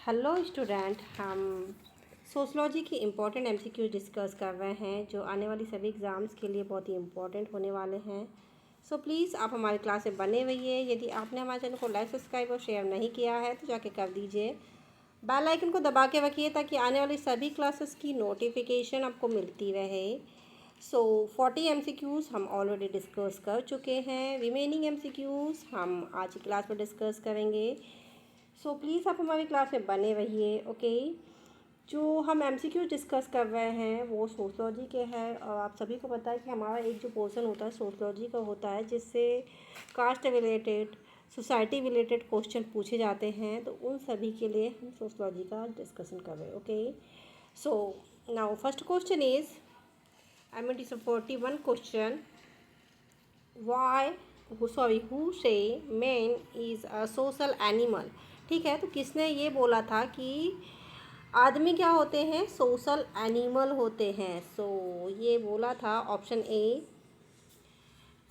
Hello student, हम sociology की important MCQ discuss कर रहे हैं जो आने वाली सभी एग्ज़ाम्स के लिए बहुत ही इम्पोर्टेंट होने वाले हैं। सो प्लीज़ आप हमारी क्लास में बने रहिए। यदि आपने हमारे चैनल को लाइक, सब्सक्राइब और शेयर नहीं किया है तो जाके कर दीजिए। बेल आइकन को दबा के रखिए ताकि आने वाली सभी क्लासेस की नोटिफिकेशन आपको मिलती रहे। सो 40 एमसीक्यूज़ हम ऑलरेडी डिस्कस कर चुके हैं। रिमेनिंग एमसीक्यूज़ हम आज की क्लास में डिस्कस करेंगे। सो प्लीज़ आप हमारी क्लास में बने रहिए। ओके, जो हम एमसीक्यू डिस्कस कर रहे हैं वो सोशलॉजी के हैं और आप सभी को पता है कि हमारा एक जो पोर्शन होता है सोशलॉजी का होता है जिससे caste related, society related question पूछे जाते हैं, तो उन सभी के लिए हम सोशलॉजी का डिस्कशन कर रहे हैं। Okay, so now first question is MNT 41 question, why who say man is a social animal. ठीक है, तो किसने ये बोला था कि आदमी क्या होते हैं, सोशल एनिमल होते हैं। सो ये बोला था ऑप्शन ए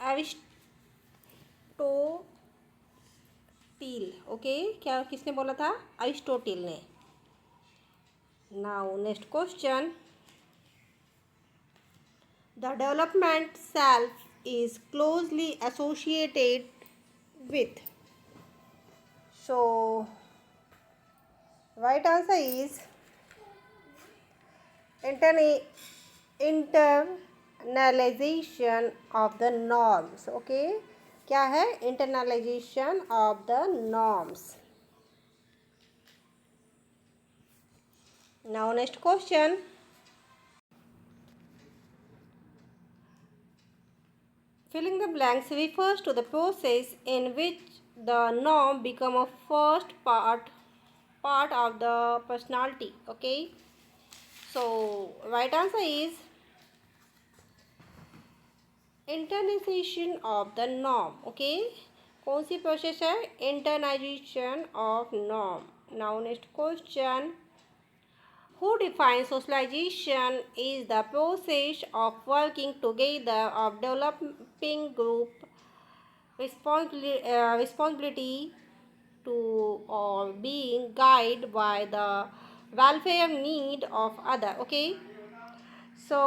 अरिस्टोटिल। ओके, क्या किसने बोला था? अरिस्टोटिल ने। Now next question, the development self is closely associated with. So right answer is internalization of the norms. Okay, क्या है? internalization of the norms. Now next question, filling the blanks refers to the process in which the norm become a first part of the personality. Okay, so right answer is internalization of the norm. Okay, कौन सी process है? Internalization of norm. Now next question, who define socialization is the process of working together of developing group responsibility to or being guided by the welfare need of other. Okay, so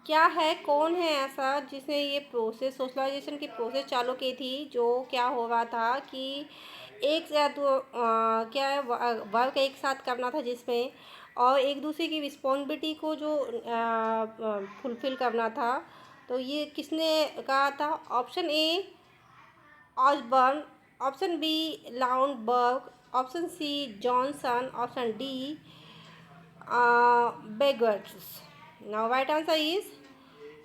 क्या है, कौन है ऐसा जिसने ये process, socialisation की process चालू की थी? जो क्या हो रहा था कि एक साथ क्या है, वर्क एक साथ करना था जिसमें और एक दूसरे की रिस्पॉन्सिबिलिटी को जो फुलफिल करना था। तो ये किसने कहा था? Option A Osborn, option B Lundberg, option C Johnson, option D Bogardus. Now right answer is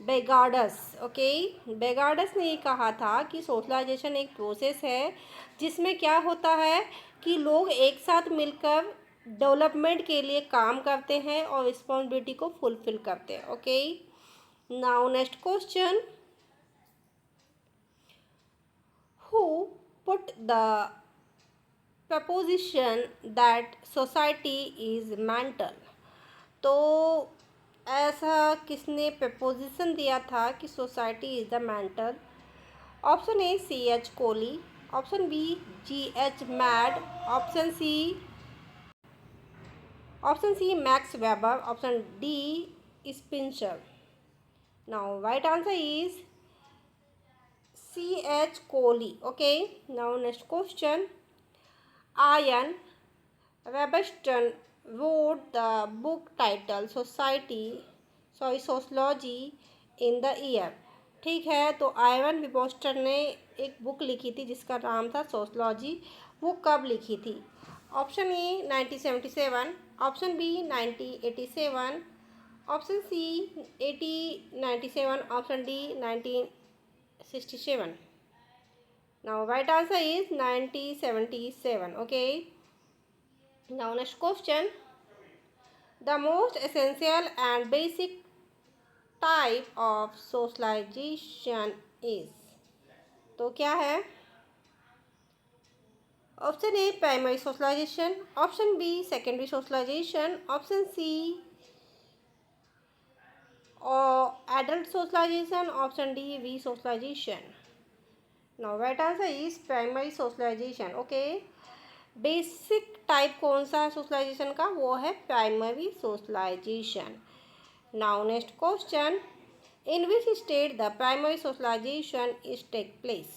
Bogardus. Okay, Bogardus ने ये कहा था कि सोशलाइजेशन एक प्रोसेस है जिसमें क्या होता है कि लोग एक साथ मिलकर डेवलपमेंट के लिए काम करते हैं और रिस्पॉन्सिबिलिटी को फुलफिल करते हैं। Okay, now next question, who put the proposition that society is mental. तो ऐसा किसने प्रपोजिशन दिया था कि society is the mental? Option A CH Cooley, option B GH Mead, option C Max Weber, option D Spencer. Now right answer is CH Cooley. Okay, now next question, Ian Webster wrote the book title Sociology in the year। ठीक है, तो iron विबोस्टर ने एक book लिखी थी जिसका नाम था सोशलॉजी। वो कब लिखी थी? Option A 1977, option B 1987, option C 1897, option D 1967। Now right answer is 1977। Okay, now next question, the most essential and basic type of socialization is। तो क्या है? Option A primary socialization, option B secondary socialization, option C और adult socialization, option D re socialization. Now right answer is primary socialization. Okay, basic type कौन सा है socialization का, वो है primary socialization. Now next question, in which state the primary socialization is take place.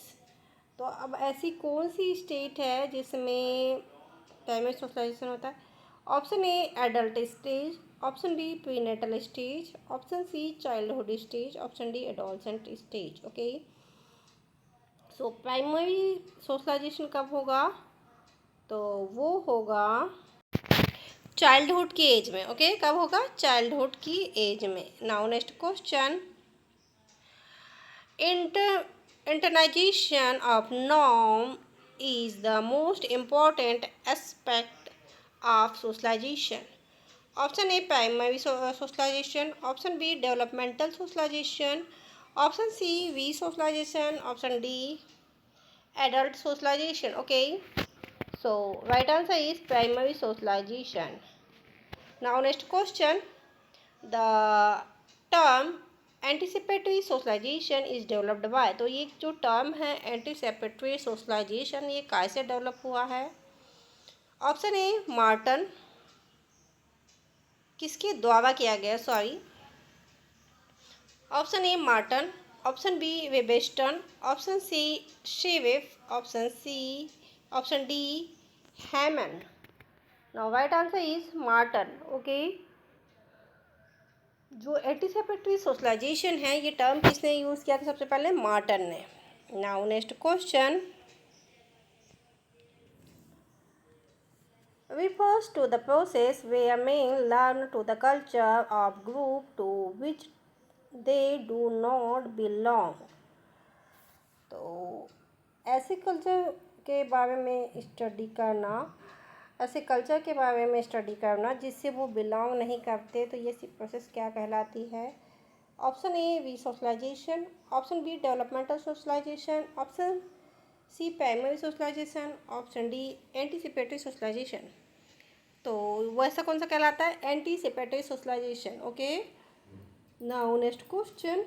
तो अब ऐसी कौन सी स्टेट है जिसमें प्राइमरी सोशलाइजेशन होता है। Option A adult stage, option B prenatal stage, option C childhood stage, option D adolescent stage. Okay, so primary socialization कब होगा, तो वो होगा चाइल्डहुड की एज में। ओके, कब होगा, चाइल्डहुड की एज में। Now next question, internalization of norm is the most important aspect of socialization. Option A primary socialization, option B developmental socialization, option C re-socialization, option D adult socialization. Okay, so right answer is primary socialization. Now next question, the term anticipatory socialization is developed by. तो ये जो term है anticipatory socialisation, ये कैसे develop हुआ है। Option A Marton, किसके द्वारा किया गया, sorry, option A Merton, option B Webster, option C Sherif, option D Hyman. Now right answer is Merton. Okay, जो एंटीसिपेटरी सोशलाइजेशन है ये टर्म किसने यूज़ किया था, सबसे पहले मार्टन ने। Now next question, refers to the process where men learn to the culture of group to which they do not belong। तो ऐसे कल्चर के बारे में स्टडी करना, ऐसे कल्चर के बारे में स्टडी करना जिससे वो बिलोंग नहीं करते, तो ये प्रोसेस क्या कहलाती है। Option A re socialization, option B developmental socialization, option C primary socialization, option D anticipatory socialization. तो वो ऐसा कौन सा कहलाता है, anticipatory socialization. Okay, now next question,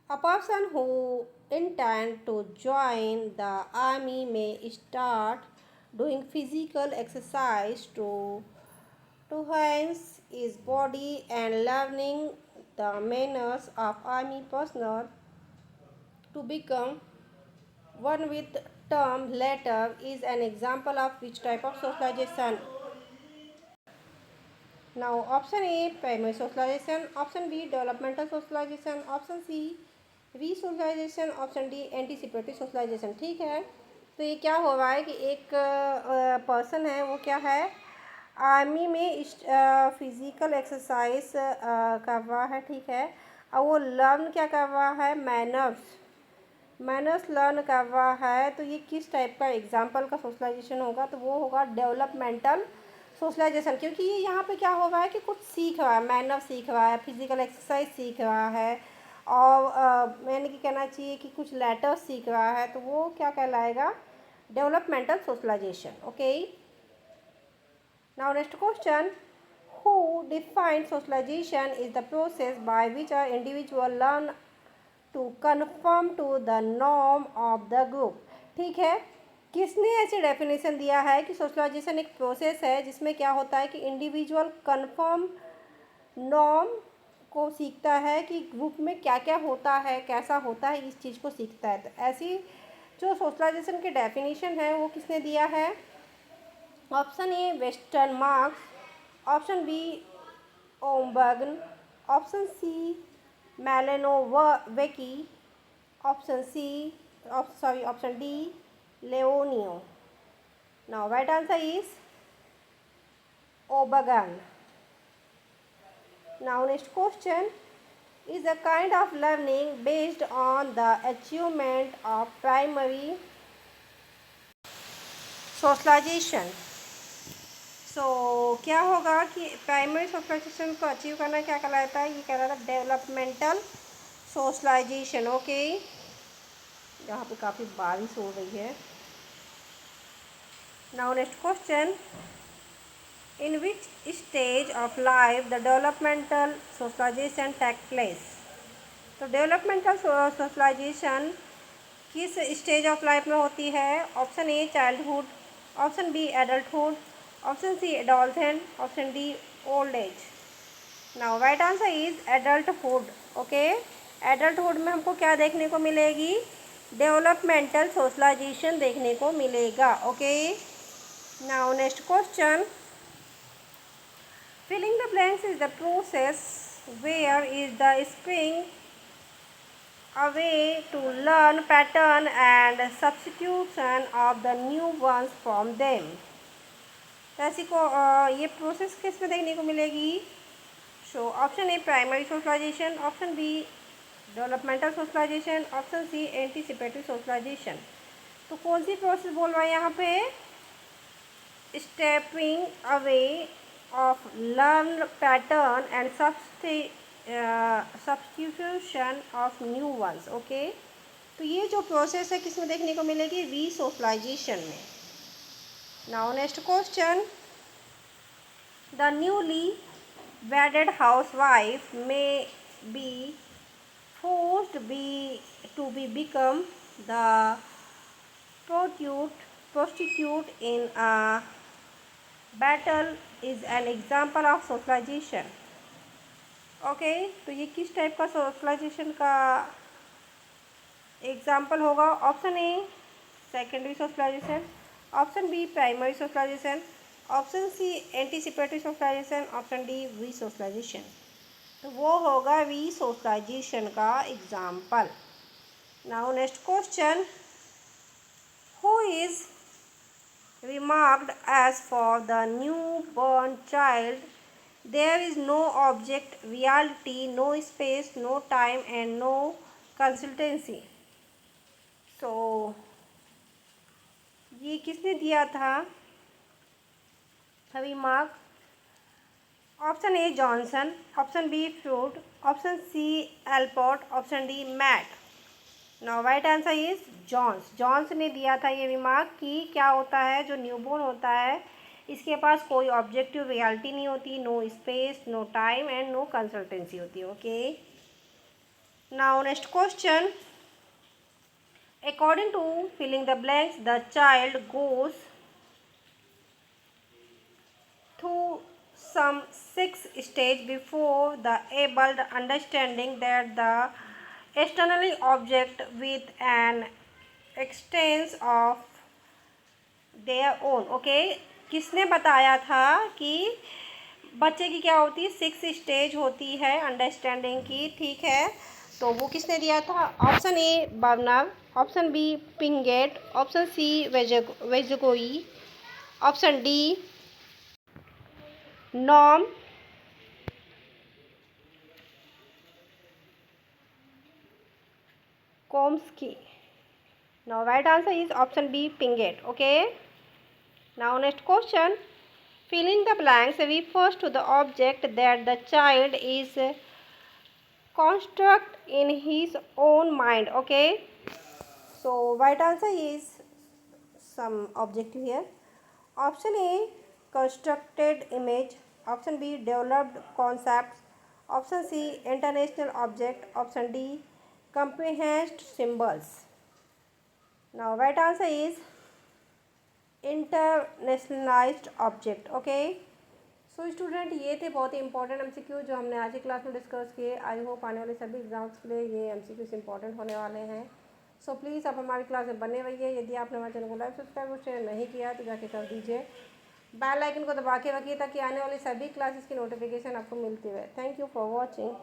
a person who intend to join the army may start doing physical exercise to enhance his body and learning the manners of army personnel to become one with term later is an example of which type of socialization. Now option A primary socialization, option B developmental socialization, option C resocialization, option D anticipatory socialization. ठीक है, तो ये क्या हो रहा है कि एक पर्सन है, वो क्या है, आर्मी में फिज़िकल एक्सरसाइज कर रहा है। ठीक है, और वो लर्न क्या कर रहा है, मैनर्स लर्न कर रहा है। तो ये किस टाइप का एग्जाम्पल का सोशलाइजेशन होगा, तो वो होगा डेवलपमेंटल सोशलाइजेशन, क्योंकि ये यहाँ पे क्या हो रहा है कि कुछ सीख रहा है, मैनर सीख रहा है, फिजिकल एक्सरसाइज सीख रहा है, और मैंने क्या कहना चाहिए कि कुछ लेटर्स सीख रहा है, तो वो क्या कहलाएगा, developmental socialization. Okay, now next question, who define socialization is the process by which a individual learn to conform to the norm of the group. ठीक है, किसने ऐसी डेफिनेशन दिया है कि सोशलाइजेशन एक प्रोसेस है जिसमें क्या होता है कि इंडिविजुअल कन्फर्म नॉर्म को सीखता है कि ग्रुप में क्या क्या होता है, कैसा होता है, इस चीज़ को सीखता है। तो ऐसी जो सोशलाइजेशन की डेफिनेशन है वो किसने दिया है। Option A Westermarck, option B Ogburn, option C Malinowski, option D लेओनियो। Now right answer is Ogburn. Now next question is a kind of learning based on the achievement of primary socialization. So क्या होगा कि primary socialisation को achieve करना क्या कहलाता है, ये कहलाता है डेवलपमेंटल सोशलाइजेशन। ओके, यहाँ पे काफ़ी बारिश हो रही है। Now next question, In which stage of life the developmental socialization take place? तो डेवलपमेंटल सोशलाइजेशन किस स्टेज ऑफ लाइफ में होती है? Option A childhood, option B adulthood, option C adolescent, option D old age. Now right answer is adulthood. Okay, adulthood में हमको क्या देखने को मिलेगी? डेवलपमेंटल सोशलाइजेशन देखने को मिलेगा। Okay, now next question, filling the blanks is the process where is the spring a way to learn pattern and substitution of the new ones from them। ऐसी को ये प्रोसेस किस में देखने को मिलेगी? So option A primary socialization, option B developmental socialization, option C anticipatory socialization. तो कौन सी प्रोसेस बोल रहा है यहाँ पे? Stepping away of learn pattern and substitution of new ones। Okay, तो ये जो प्रोसेस है किस में देखने को मिलेगी? रीसोशलाइजेशन में। Now next question, the newly wedded housewife may be forced to be become the prostitute in a battle is an example of socialization। Okay, तो ये किस टाइप का सोशलाइजेशन का एग्जाम्पल होगा? Option A secondary socialization, option B primary socialization, option C anticipatory socialization, option D re socialization. तो वो होगा re socialization का example. Now next question, who is remarked as for the newborn child there is no object reality, no space, no time and no consultancy। so ये किसने दिया था remark? Option A Johnson, option B Freud, option C Allport, option D Mead. Now right answer is Johns ने दिया था ये remark कि क्या होता है, जो न्यूबॉर्न होता है इसके पास कोई ऑब्जेक्टिव रियलिटी नहीं होती, no space, no time and no consultancy होती है। Okay, now next question, according to filling the blanks the child goes through some 6 stage before the able understanding that the externally object with an extents of their own। Okay, किसने बताया था कि बच्चे की क्या होती है? 6 स्टेज होती है अंडरस्टैंडिंग की। ठीक है, तो वो किसने दिया था? Option A Bruner, option B Piaget, option C Vygotsky, option D Noam Chomsky। Now right answer is option B Piaget। Okay, now next question, filling the blanks refers to the object that the child is construct in his own mind। Okay, so right answer is some object here। option A constructed image, option B developed concepts, option C international object, option D comprehend symbols। now right answer is internationalised object. Okay, so student ये थे बहुत ही important MCQ जो हमने आज की class में discuss किए। I hope आने वाले सभी एग्जाम्स के लिए ये एमसीक्यूज इंपॉर्टेंट होने वाले हैं। सो प्लीज़ आप हमारी क्लास में बने रहिए। यदि आपने हमारे चैनल को लाइक सब्सक्राइब और शेयर नहीं किया तो जाके कर दीजिए, बेल आइकन को दबा के रखिए ताकि आने वाली सभी क्लासेस की नोटिफिकेशन आपको मिलती रहे। Thank you for watching.